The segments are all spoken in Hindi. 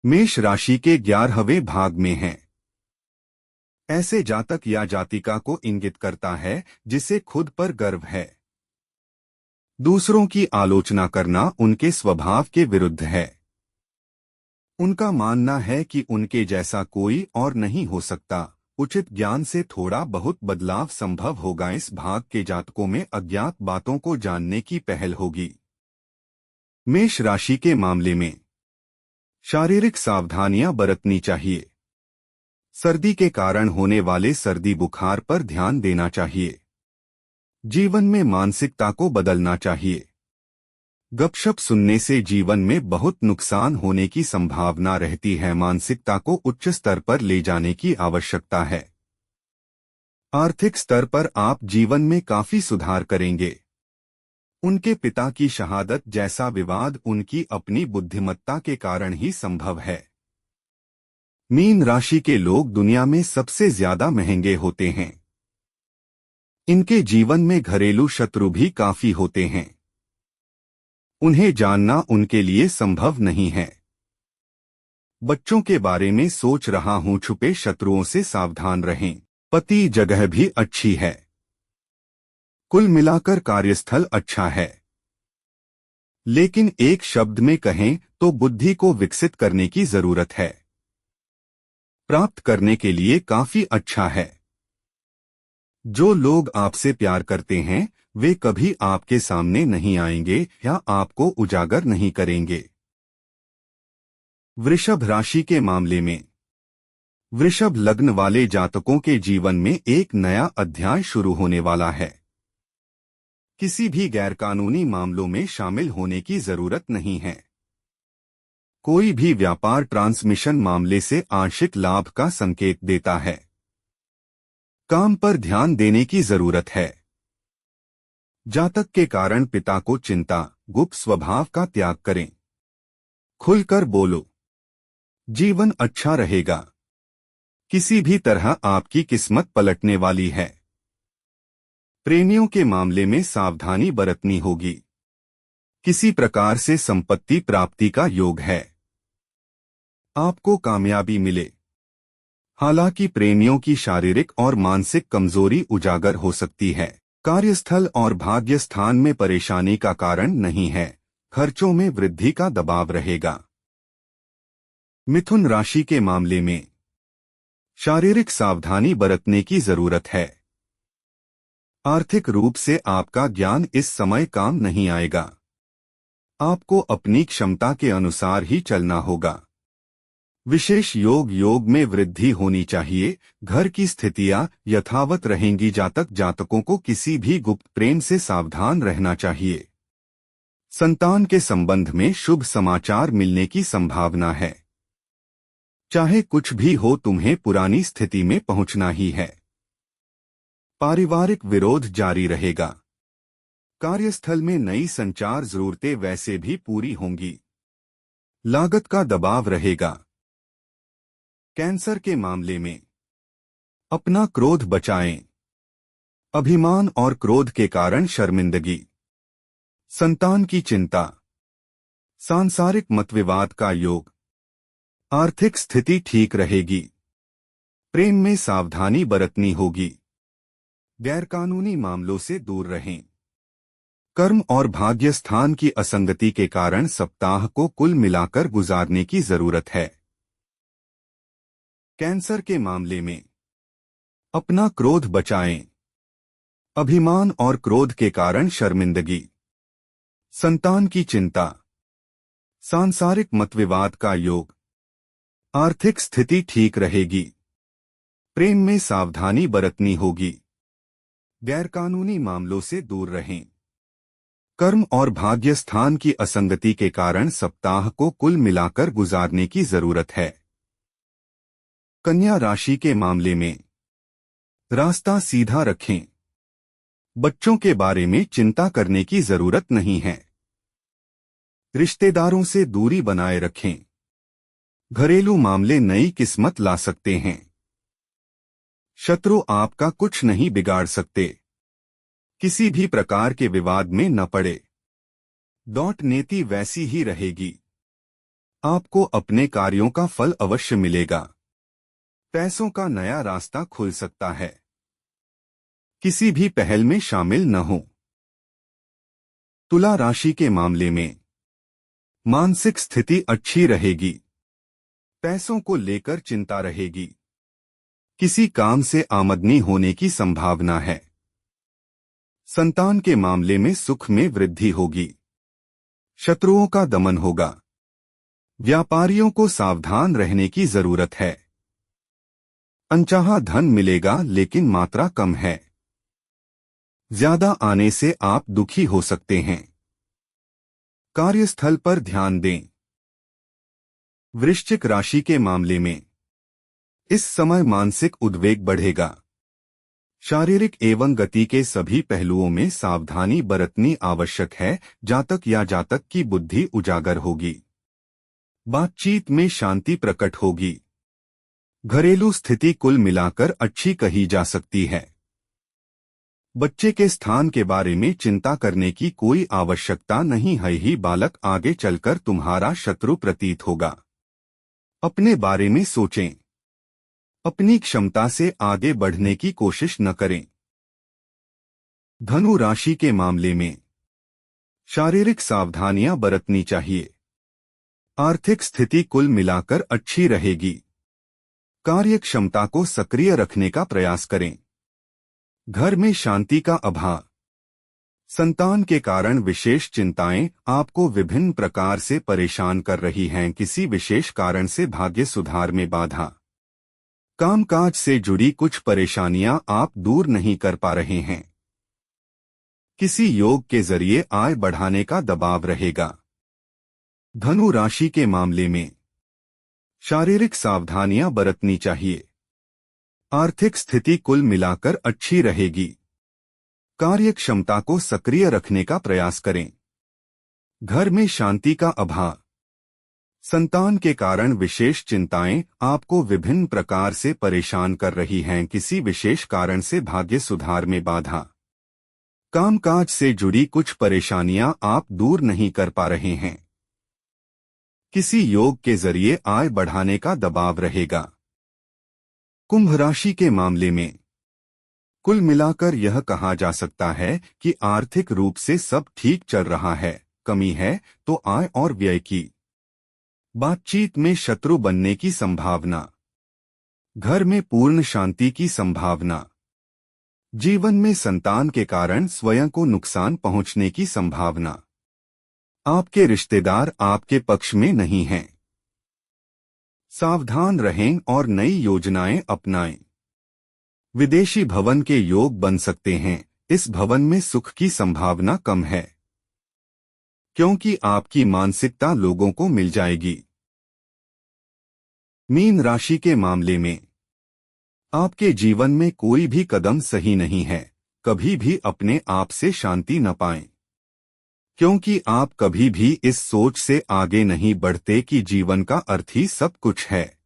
मेष राशि के 11वें भाग में हैं। ऐसे जातक या जातिका को इंगित करता है जिसे खुद पर गर्व है। दूसरों की आलोचना करना उनके स्वभाव के विरुद्ध है। उनका मानना है कि उनके जैसा कोई और नहीं हो सकता। उचित ज्ञान से थोड़ा बहुत बदलाव संभव होगा। इस भाग के जातकों में अज्ञात बातों को जानने की पहल होगी। मेष राशि के मामले में शारीरिक सावधानियां बरतनी चाहिए। सर्दी के कारण होने वाले सर्दी बुखार पर ध्यान देना चाहिए। जीवन में मानसिकता को बदलना चाहिए। गपशप सुनने से जीवन में बहुत नुकसान होने की संभावना रहती है। मानसिकता को उच्च स्तर पर ले जाने की आवश्यकता है। आर्थिक स्तर पर आप जीवन में काफी सुधार करेंगे। उनके पिता की शहादत जैसा विवाद उनकी अपनी बुद्धिमत्ता के कारण ही संभव है। मीन राशि के लोग दुनिया में सबसे ज्यादा महंगे होते हैं। इनके जीवन में घरेलू शत्रु भी काफी होते हैं। उन्हें जानना उनके लिए संभव नहीं है। बच्चों के बारे में सोच रहा हूं, छुपे शत्रुओं से सावधान रहें। पति जगह भी अच्छी है। कुल मिलाकर कार्यस्थल अच्छा है। लेकिन एक शब्द में कहें तो बुद्धि को विकसित करने की जरूरत है। प्राप्त करने के लिए काफी अच्छा है। जो लोग आपसे प्यार करते हैं वे कभी आपके सामने नहीं आएंगे या आपको उजागर नहीं करेंगे। वृषभ राशि के मामले में वृषभ लग्न वाले जातकों के जीवन में एक नया अध्याय शुरू होने वाला है। किसी भी गैरकानूनी मामलों में शामिल होने की जरूरत नहीं है। कोई भी व्यापार ट्रांसमिशन मामले से आंशिक लाभ का संकेत देता है। काम पर ध्यान देने की जरूरत है। जातक के कारण पिता को चिंता, गुप्त स्वभाव का त्याग करें। खुलकर बोलो। जीवन अच्छा रहेगा। किसी भी तरह आपकी किस्मत पलटने वाली है। प्रेमियों के मामले में सावधानी बरतनी होगी। किसी प्रकार से संपत्ति प्राप्ति का योग है। आपको कामयाबी मिले। हालांकि प्रेमियों की शारीरिक और मानसिक कमजोरी उजागर हो सकती है। कार्यस्थल और भाग्य स्थान में परेशानी का कारण नहीं है। खर्चों में वृद्धि का दबाव रहेगा। मिथुन राशि के मामले में शारीरिक सावधानी बरतने की जरूरत है। आर्थिक रूप से आपका ज्ञान इस समय काम नहीं आएगा। आपको अपनी क्षमता के अनुसार ही चलना होगा। विशेष योग में वृद्धि होनी चाहिए। घर की स्थितियां यथावत रहेंगी। जातकों को किसी भी गुप्त प्रेम से सावधान रहना चाहिए। संतान के संबंध में शुभ समाचार मिलने की संभावना है। चाहे कुछ भी हो, तुम्हें पुरानी स्थिति में पहुंचना ही है। पारिवारिक विरोध जारी रहेगा। कार्यस्थल में नई संचार जरूरतें वैसे भी पूरी होंगी। लागत का दबाव रहेगा। कैंसर के मामले में अपना क्रोध बचाएं। अभिमान और क्रोध के कारण शर्मिंदगी, संतान की चिंता, सांसारिक मतविवाद का योग। आर्थिक स्थिति ठीक रहेगी। प्रेम में सावधानी बरतनी होगी। गैरकानूनी मामलों से दूर रहें। कर्म और भाग्य स्थान की असंगति के कारण सप्ताह को कुल मिलाकर गुजारने की जरूरत है। कैंसर के मामले में अपना क्रोध बचाएं। अभिमान और क्रोध के कारण शर्मिंदगी, संतान की चिंता, सांसारिक मतविवाद का योग। आर्थिक स्थिति ठीक रहेगी। प्रेम में सावधानी बरतनी होगी। गैरकानूनी मामलों से दूर रहें। कर्म और भाग्य स्थान की असंगति के कारण सप्ताह को कुल मिलाकर गुजारने की जरूरत है। कन्या राशि के मामले में रास्ता सीधा रखें। बच्चों के बारे में चिंता करने की जरूरत नहीं है। रिश्तेदारों से दूरी बनाए रखें। घरेलू मामले नई किस्मत ला सकते हैं। शत्रु आपका कुछ नहीं बिगाड़ सकते। किसी भी प्रकार के विवाद में न पड़े। नीति वैसी ही रहेगी। आपको अपने कार्यों का फल अवश्य मिलेगा। पैसों का नया रास्ता खुल सकता है। किसी भी पहल में शामिल न हो। तुला राशि के मामले में मानसिक स्थिति अच्छी रहेगी। पैसों को लेकर चिंता रहेगी। किसी काम से आमदनी होने की संभावना है। संतान के मामले में सुख में वृद्धि होगी। शत्रुओं का दमन होगा। व्यापारियों को सावधान रहने की जरूरत है। अनचाहा धन मिलेगा लेकिन मात्रा कम है। ज्यादा आने से आप दुखी हो सकते हैं। कार्यस्थल पर ध्यान दें। वृश्चिक राशि के मामले में इस समय मानसिक उद्वेग बढ़ेगा। शारीरिक एवं गति के सभी पहलुओं में सावधानी बरतनी आवश्यक है। जातक या जातक की बुद्धि उजागर होगी। बातचीत में शांति प्रकट होगी। घरेलू स्थिति कुल मिलाकर अच्छी कही जा सकती है। बच्चे के स्थान के बारे में चिंता करने की कोई आवश्यकता नहीं है। ही बालक आगे चलकर तुम्हारा शत्रु प्रतीत होगा। अपने बारे में सोचें। अपनी क्षमता से आगे बढ़ने की कोशिश न करें। धनु राशि के मामले में शारीरिक सावधानियां बरतनी चाहिए। आर्थिक स्थिति कुल मिलाकर अच्छी रहेगी। कार्य क्षमता को सक्रिय रखने का प्रयास करें। घर में शांति का अभाव। संतान के कारण विशेष चिंताएं आपको विभिन्न प्रकार से परेशान कर रही हैं। किसी विशेष कारण से भाग्य सुधार में बाधा। कामकाज से जुड़ी कुछ परेशानियां आप दूर नहीं कर पा रहे हैं। किसी योग के जरिए आय बढ़ाने का दबाव रहेगा। धनु राशि के मामले में शारीरिक सावधानियां बरतनी चाहिए। आर्थिक स्थिति कुल मिलाकर अच्छी रहेगी। कार्य क्षमता को सक्रिय रखने का प्रयास करें। घर में शांति का अभाव। संतान के कारण विशेष चिंताएं आपको विभिन्न प्रकार से परेशान कर रही हैं। किसी विशेष कारण से भाग्य सुधार में बाधा। कामकाज से जुड़ी कुछ परेशानियां आप दूर नहीं कर पा रहे हैं। किसी योग के जरिए आय बढ़ाने का दबाव रहेगा। कुंभ राशि के मामले में कुल मिलाकर यह कहा जा सकता है कि आर्थिक रूप से सब ठीक चल रहा है। कमी है तो आय और व्यय की। बातचीत में शत्रु बनने की संभावना। घर में पूर्ण शांति की संभावना। जीवन में संतान के कारण स्वयं को नुकसान पहुंचने की संभावना। आपके रिश्तेदार आपके पक्ष में नहीं हैं। सावधान रहें और नई योजनाएं अपनाएं। विदेशी भवन के योग बन सकते हैं। इस भवन में सुख की संभावना कम है क्योंकि आपकी मानसिकता लोगों को मिल जाएगी। मीन राशि के मामले में आपके जीवन में कोई भी कदम सही नहीं है। कभी भी अपने आप से शांति न पाएं क्योंकि आप कभी भी इस सोच से आगे नहीं बढ़ते कि जीवन का अर्थ ही सब कुछ है।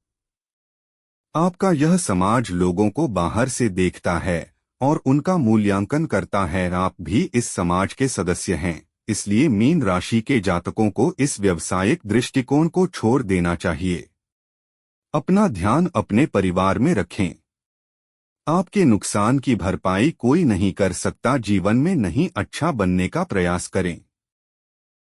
आपका यह समाज लोगों को बाहर से देखता है और उनका मूल्यांकन करता है। आप भी इस समाज के सदस्य हैं। इसलिए मीन राशि के जातकों को इस व्यावसायिक दृष्टिकोण को छोड़ देना चाहिए। अपना ध्यान अपने परिवार में रखें। आपके नुकसान की भरपाई कोई नहीं कर सकता। जीवन में नहीं अच्छा बनने का प्रयास करें।